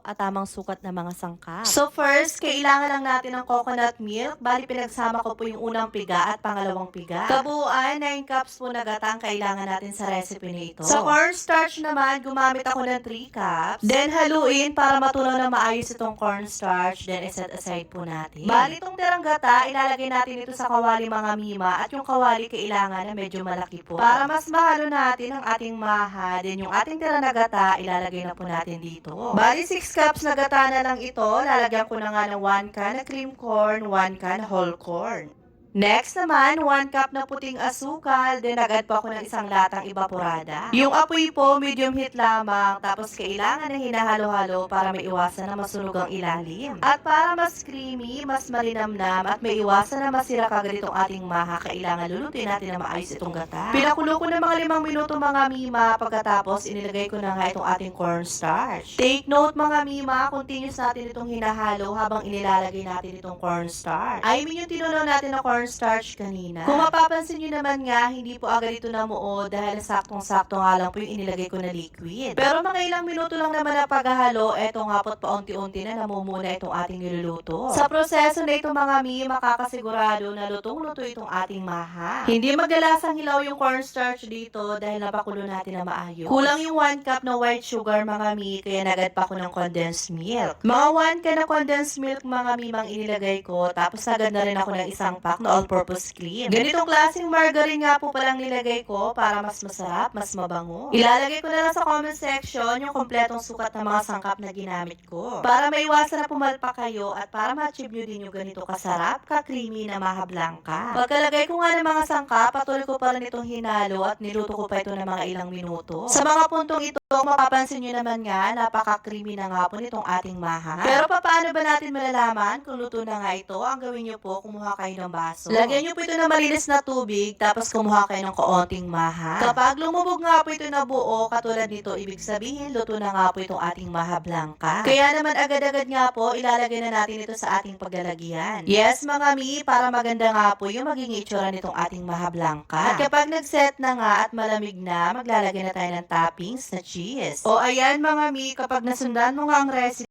at tamang sukat na mga sangkap. So first, kailangan lang natin ng coconut milk. Bali, pinagsama ko po yung unang piga at pangalawang piga. Kabuuan, 9 cups po na gata ang kailangan natin sa recipe na ito. Sa cornstarch naman, gumamit ako ng 3 cups. Then, haluin para matunaw na maayos itong cornstarch. Then, iset aside po natin. Bali, itong tirang gata, ilalagay natin ito sa kawali mga mima. At yung kawali, kailangan na medyo malaki po. Para mas mahalo natin ang ating maha. Then, yung ating tirang na gata, ilalagay na po natin dito. Bali, 6 cups na gata na lang ito. Lalagyan ko na nga ng 1 can na cream corn, 1 can whole corn. Next naman, 1 cup na puting asukal, then agad po ako ng isang latang evaporada. Yung apoy po, medium heat lamang, tapos kailangan na hinahalo-halo para maiwasan na masunog ang ilalim. At para mas creamy, mas malinamnam, at maiwasan na masira kagad itong ating maha, kailangan lulutuin natin na maayos itong gata. Pinakulo ko ng mga 5 minuto mga mima, pagkatapos inilagay ko na nga itong ating cornstarch. Take note mga mima, continuous natin itong hinahalo habang inilalagay natin itong cornstarch. I mean yung tinunaw natin na cornstarch kanina. Kung mapapansin nyo naman nga, hindi po agad ito namuo dahil saktong-sakto nga lang po yung inilagay ko na liquid. Pero mga ilang minuto lang naman na paghahalo, eto nga po't paunti-unti na namumuna itong ating niluluto. Sa proseso na ito mga mi, makakasigurado na lutong-luto itong ating maha. Hindi maglalasang hilaw yung cornstarch dito dahil napakulo natin na maayos. Kulang yung 1 cup na white sugar mga mi, kaya nagad pa ako ng condensed milk. Mga 1 can na condensed milk mga mi mang inilagay ko, tapos agad na rin ako ng isang pack na all-purpose cream. Ganitong klaseng margarine nga po palang nilagay ko para mas masarap, mas mabango. Ilalagay ko na lang sa comment section yung kompletong sukat ng mga sangkap na ginamit ko. Para maiwasan na pumalpak kayo at para ma-achieve nyo din yung ganito kasarap, ka-creamy na maha blanca. Pagkalagay ko nga ng mga sangkap, patuloy ko pa rin itong hinalo at niluto ko pa ito ng mga ilang minuto. Sa mga puntong ito, mapapansin nyo naman nga, napaka-creamy na nga po nitong ating maha. Pero paano ba natin malalaman kung luto na nga ito? Ang gawin nyo po, kumuha kayo ng baso. Lagyan nyo po ito ng malinis na tubig, tapos kumuha kayo ng kaunting maha. Kapag lumubog nga po ito na buo, katulad nito, ibig sabihin, luto na nga po itong ating maha blanca. Kaya naman agad-agad nga po, ilalagay na natin ito sa ating paglalagyan. Yes mga mi, para maganda nga po yung maging itsura nitong ating maha blanca. At kapag nag-set na nga at malamig na, maglalagay na tayo ng toppings na cheese. O ayan mga mi, kapag nasundan mo nga ang recipe,